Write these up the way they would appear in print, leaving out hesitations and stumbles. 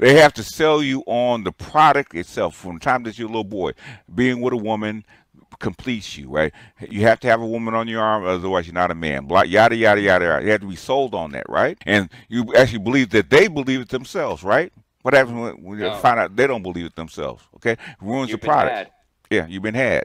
They have to sell you on the product itself. From the time that you're a little boy, being with a woman completes you, right? You have to have a woman on your arm, otherwise you're not a man. Blah, yada yada yada yada. You have to be sold on that, right? And you actually believe that they believe it themselves, right? What happens when you find out they don't believe it themselves? Okay, ruins the product. Yeah, you've been had.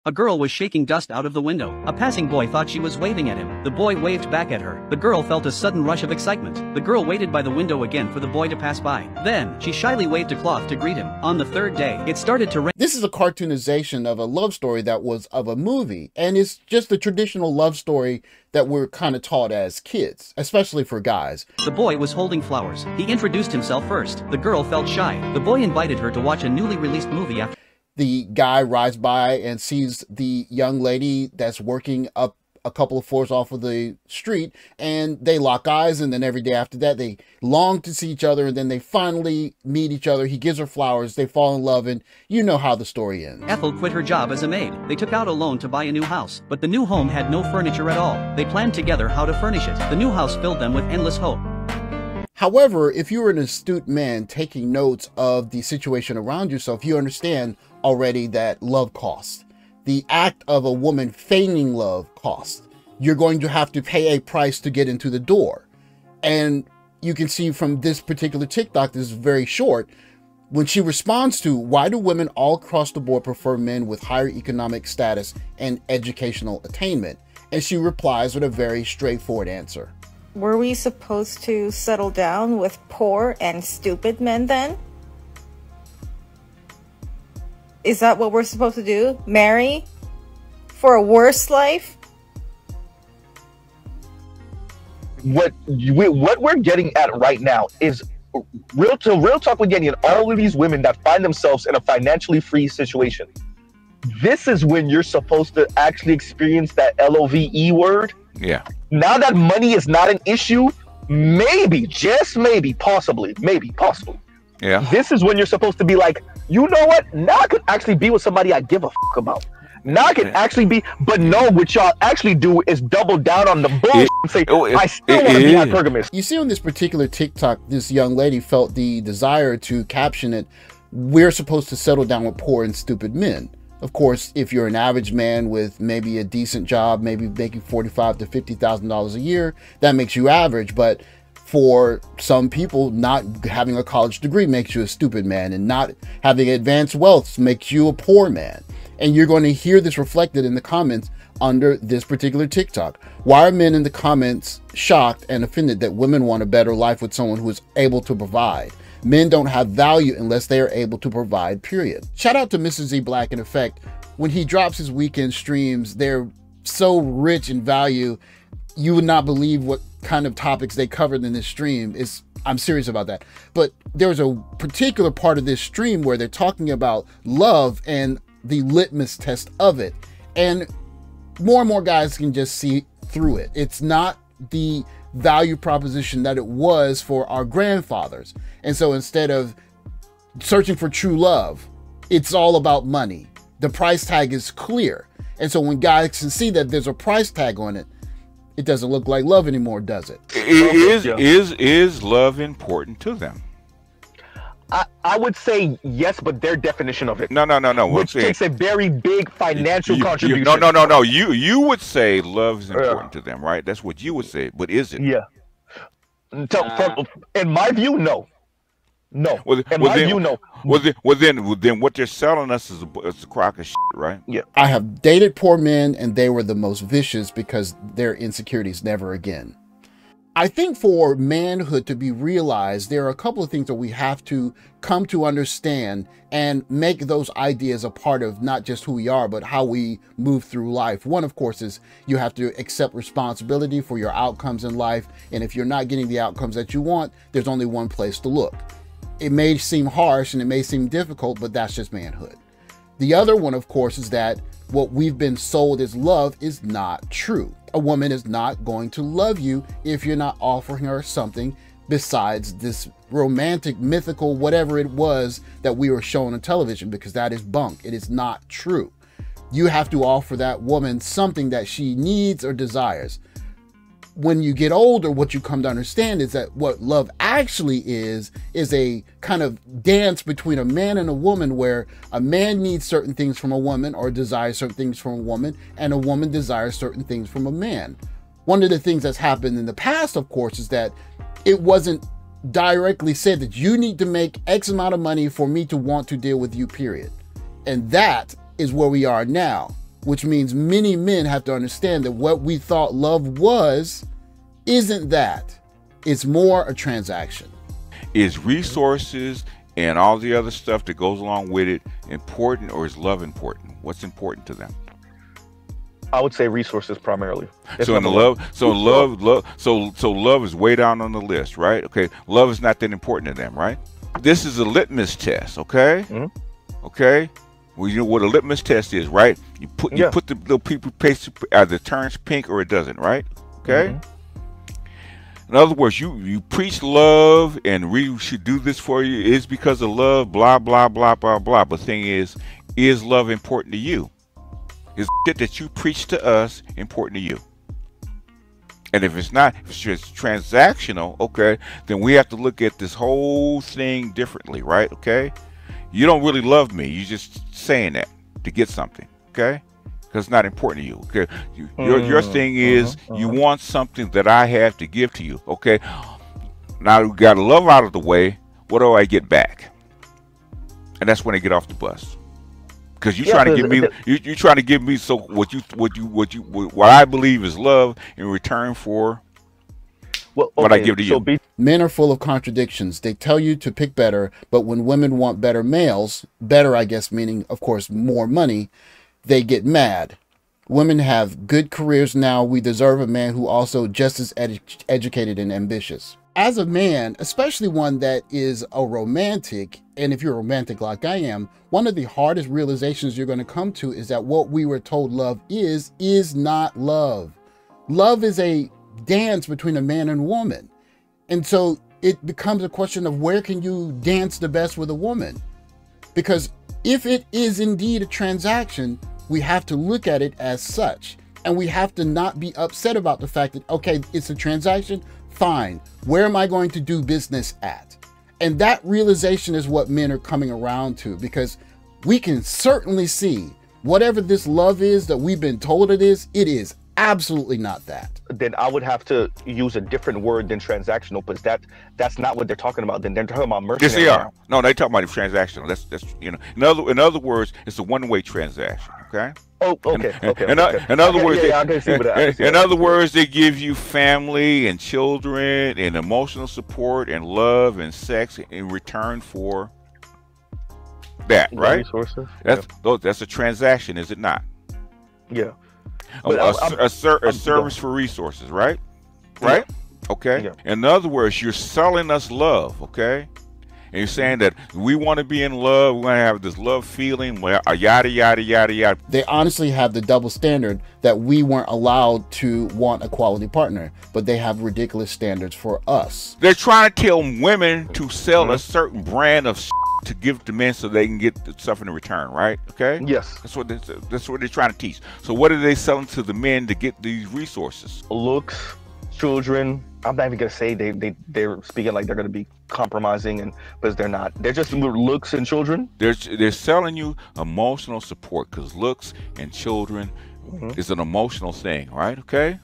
A girl was shaking dust out of the window. A passing boy thought she was waving at him. The boy waved back at her. The girl felt a sudden rush of excitement. The girl waited by the window again for the boy to pass by. Then, she shyly waved a cloth to greet him. On the third day, it started to rain. This is a cartoonization of a love story that was of a movie, and it's just the traditional love story that we're kind of taught as kids, especially for guys. The boy was holding flowers. He introduced himself first. The girl felt shy. The boy invited her to watch a newly released movie after. The guy rides by and sees the young lady that's working up a couple of floors off of the street, and they lock eyes, and then every day after that they long to see each other, and then they finally meet each other. He gives her flowers, they fall in love, and you know how the story ends. Ethel quit her job as a maid. They took out a loan to buy a new house, but the new home had no furniture at all. They planned together how to furnish it. The new house filled them with endless hope. However, if you're an astute man taking notes of the situation around yourself, you understand already that love costs. The act of a woman feigning love costs. You're going to have to pay a price to get into the door. And you can see from this particular TikTok, this is very short, when she responds to, why do women all across the board prefer men with higher economic status and educational attainment? And she replies with a very straightforward answer. Were we supposed to settle down with poor and stupid men then? Is that what we're supposed to do? Marry? For a worse life? What we're getting at right now is real talk. We're getting at all of these women that find themselves in a financially free situation. This is when you're supposed to actually experience that LOVE word. Yeah. Now that money is not an issue, maybe, just maybe, possibly. Yeah. This is when you're supposed to be like, you know what? Now I could actually be with somebody I give a fuck about. Now I can actually be, but no, what y'all actually do is double down on the bullshit and say, I still want to be hypergamous. You see on this particular TikTok, this young lady felt the desire to caption it, we're supposed to settle down with poor and stupid men. Of course, if you're an average man with maybe a decent job, maybe making $45,000 to $50,000 a year, that makes you average. But for some people, not having a college degree makes you a stupid man, and not having advanced wealth makes you a poor man. And you're going to hear this reflected in the comments under this particular TikTok. Why are men in the comments shocked and offended that women want a better life with someone who is able to provide? Men don't have value unless they are able to provide, period. Shout out to Mr. Z Black. In effect, when he drops his weekend streams, they're so rich in value, you would not believe what kind of topics they covered in this stream. I'm serious about that. But there's a particular part of this stream where they're talking about love and the litmus test of it. And more and more guys can just see through it. It's not the value proposition that it was for our grandfathers. And so instead of searching for true love, it's all about money. The price tag is clear. And so when guys can see that there's a price tag on it, it doesn't look like love anymore, does it? Is love important to them? I would say yes, but their definition of it. No. Which takes a very big financial contribution. No. You would say love is important to them, right? That's what you would say. But is it? Yeah. In my view, no. No. Well, then what they're selling us is a crock of shit, right? Yeah. I have dated poor men, and they were the most vicious because their insecurities never again. I think for manhood to be realized, there are a couple of things that we have to come to understand and make those ideas a part of not just who we are, but how we move through life. One, of course, is you have to accept responsibility for your outcomes in life. And if you're not getting the outcomes that you want, there's only one place to look. It may seem harsh and it may seem difficult, but that's just manhood. The other one, of course, is that what we've been sold as love is not true. A woman is not going to love you if you're not offering her something besides this romantic, mythical, whatever it was that we were shown on television, because that is bunk. It is not true. You have to offer that woman something that she needs or desires. when you get older, what you come to understand is that what love actually is a kind of dance between a man and a woman, where a man needs certain things from a woman or desires certain things from a woman, and a woman desires certain things from a man. One of the things that's happened in the past, of course, is that it wasn't directly said that you need to make X amount of money for me to want to deal with you, period. And that is where we are now, which means many men have to understand that what we thought love was isn't that. It's more a transaction. Is resources and all the other stuff that goes along with it important, or is love important? What's important to them? I would say resources primarily. So in the love, so love is way down on the list, right? Okay, love is not that important to them, right? This is a litmus test, okay? Okay. Well, you know what a litmus test is, right? You put the little people paste, either turns pink or it doesn't, right? Okay. In other words, you preach love and we should do this for you. It's because of love, blah blah blah blah blah. But the thing is love important to you? Is shit that you preach to us important to you? And if it's not, if it's just transactional, okay, then we have to look at this whole thing differently, right? Okay. You don't really love me. You're just saying that to get something, okay? Because it's not important to you, okay? Your thing is you want something that I have to give to you, okay? Now we got love out of the way. What do I get back? And that's when they get off the bus. Because you're trying to give me, you're trying to give me so what I believe is love in return for what I give to you. Men are full of contradictions. They tell you to pick better, but when women want better males, better, I guess, meaning, of course, more money, they get mad. Women have good careers now. We deserve a man who also just as educated and ambitious. As a man, especially one that is a romantic, and if you're a romantic like I am, one of the hardest realizations you're going to come to is that what we were told love is not love. Love is a dance between a man and woman. And so it becomes a question of where can you dance the best with a woman? Because if it is indeed a transaction, we have to look at it as such. And we have to not be upset about the fact that, okay, it's a transaction, fine. Where am I going to do business at? And that realization is what men are coming around to, because we can certainly see whatever this love is that we've been told it is absolutely not that. Then I would have to use a different word than transactional, because that's not what they're talking about. Then they're talking about mercenary. Yes, they are. No, they talking about transactional. That's you know. In other words, it's a one-way transaction. Okay. Oh, okay. In other words, I can see that. In other words, they give you family and children and emotional support and love and sex in return for that, right? Resources. That's a transaction, is it not? Yeah. A service for resources, right? Right? Okay. Yeah. In other words, you're selling us love, okay? And you're saying that we want to be in love, we want to have this love feeling, yada, yada, yada, yada. They honestly have the double standard that we weren't allowed to want a quality partner, but they have ridiculous standards for us. They're trying to tell women to sell a certain brand of to give to men so they can get stuff in return, right? Okay. Yes. That's what they're trying to teach. So what are they selling to the men to get these resources? Looks, children. I'm not even gonna say they're speaking like they're gonna be compromising, and because they're not. They're just looks and children. They're selling you emotional support, because looks and children is an emotional thing, right? Okay.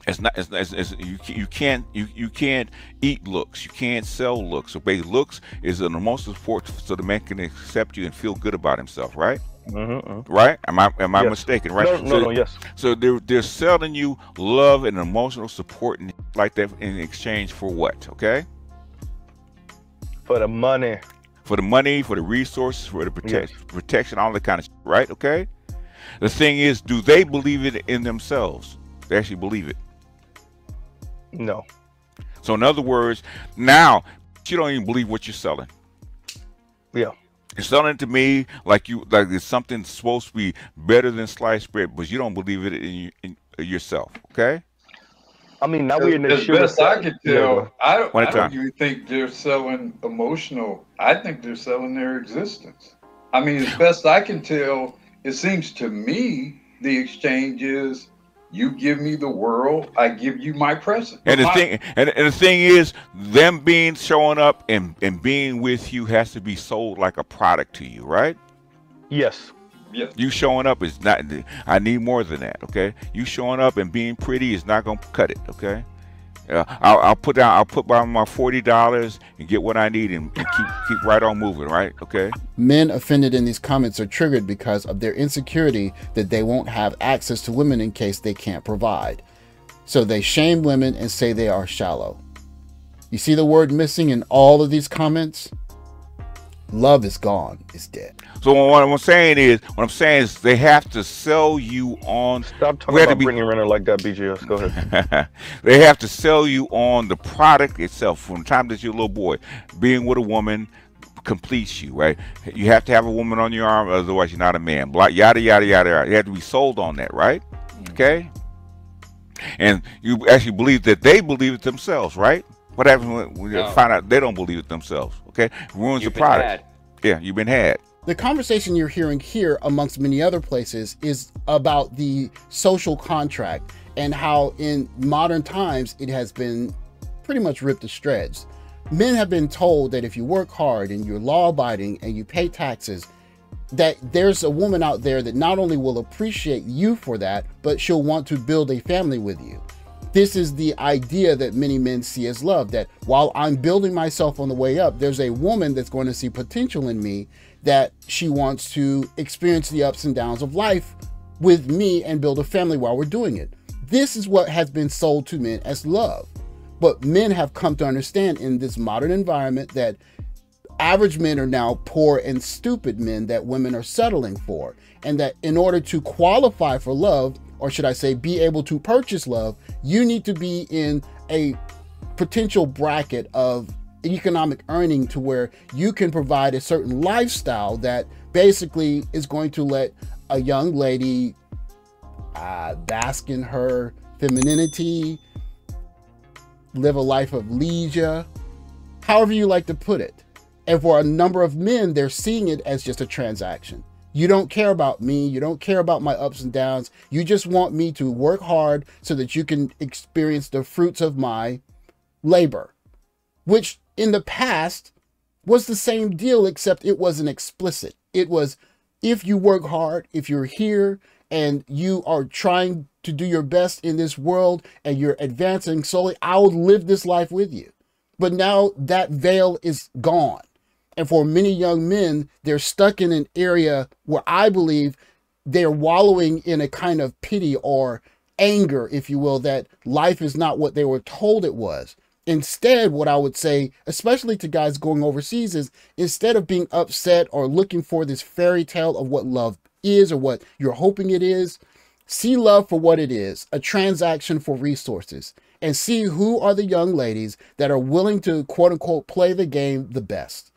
It's not. You can't eat looks. You can't sell looks. So basically, looks is an emotional support so the man can accept you and feel good about himself, right? Right? Am I mistaken? Right? No, yes. So they're selling you love and emotional support and like that in exchange for what? Okay? For the money. For the money, for the resources, for the protection, all that kind of shit, right? Okay? The thing is, do they believe it in themselves? They actually believe it. No. So in other words, now you don't even believe what you're selling. Yeah. You're selling it to me like it's something supposed to be better than sliced bread, but you don't believe it in yourself. Okay. I mean, now we're in the as best I can tell, I don't even think they're selling emotional. I think they're selling their existence. I mean, as best I can tell, it seems to me the exchange is You give me the world, I give you my present. And the thing is, them showing up and being with you has to be sold like a product to you, right? Yes. Yes. You showing up is not. I need more than that. Okay. You showing up and being pretty is not gonna cut it. Okay. I'll put down my $40 and get what I need and keep right on moving. Right. Okay. Men offended in these comments are triggered because of their insecurity that they won't have access to women in case they can't provide. So they shame women and say they are shallow. You see the word missing in all of these comments? Love is gone. It's dead. So what I'm saying is they have to sell you on. Stop talking about bringing Renner like that, BGS. Go ahead. They have to sell you on the product itself. From the time that you're a little boy, being with a woman completes you, right? You have to have a woman on your arm, otherwise you're not a man. Yada yada yada yada. You have to be sold on that, right? Okay. And you actually believe that they believe it themselves, right? What happens when you find out they don't believe it themselves? Okay, ruins the product. Yeah, you've been had. The conversation you're hearing here, amongst many other places, is about the social contract and how in modern times it has been pretty much ripped to shreds. Men have been told that if you work hard and you're law-abiding and you pay taxes, that there's a woman out there that not only will appreciate you for that, but she'll want to build a family with you. This is the idea that many men see as love, that while I'm building myself on the way up, there's a woman that's going to see potential in me, that she wants to experience the ups and downs of life with me and build a family while we're doing it. This is what has been sold to men as love. But men have come to understand in this modern environment that average men are now poor and stupid men that women are settling for. And that in order to qualify for love, or should I say be able to purchase love, you need to be in a potential bracket of economic earning to where you can provide a certain lifestyle that basically is going to let a young lady bask in her femininity, live a life of leisure, however you like to put it. And for a number of men, they're seeing it as just a transaction. You don't care about me. You don't care about my ups and downs. You just want me to work hard so that you can experience the fruits of my labor, which in the past was the same deal, except it wasn't explicit. It was, if you work hard, if you're here and you are trying to do your best in this world and you're advancing slowly, I'll live this life with you. But now that veil is gone. And for many young men, they're stuck in an area where I believe they're wallowing in a kind of pity or anger, if you will, that life is not what they were told it was. Instead, what I would say, especially to guys going overseas, is instead of being upset or looking for this fairy tale of what love is or what you're hoping it is, see love for what it is, a transaction for resources, and see who are the young ladies that are willing to, quote unquote, play the game the best.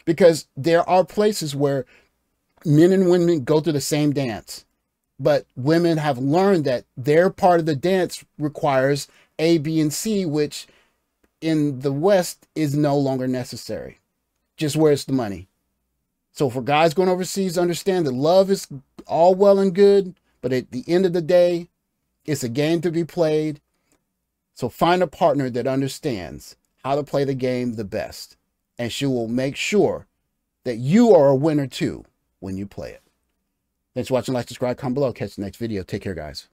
Because there are places where men and women go to the same dance, but women have learned that their part of the dance requires A, B, and C, which in the West is no longer necessary. Just where's the money? So for guys going overseas, understand that love is all well and good, but at the end of the day, it's a game to be played. So find a partner that understands how to play the game the best, and she will make sure that you are a winner too when you play it. Thanks for watching. Like, subscribe, comment below. Catch the next video. Take care, guys.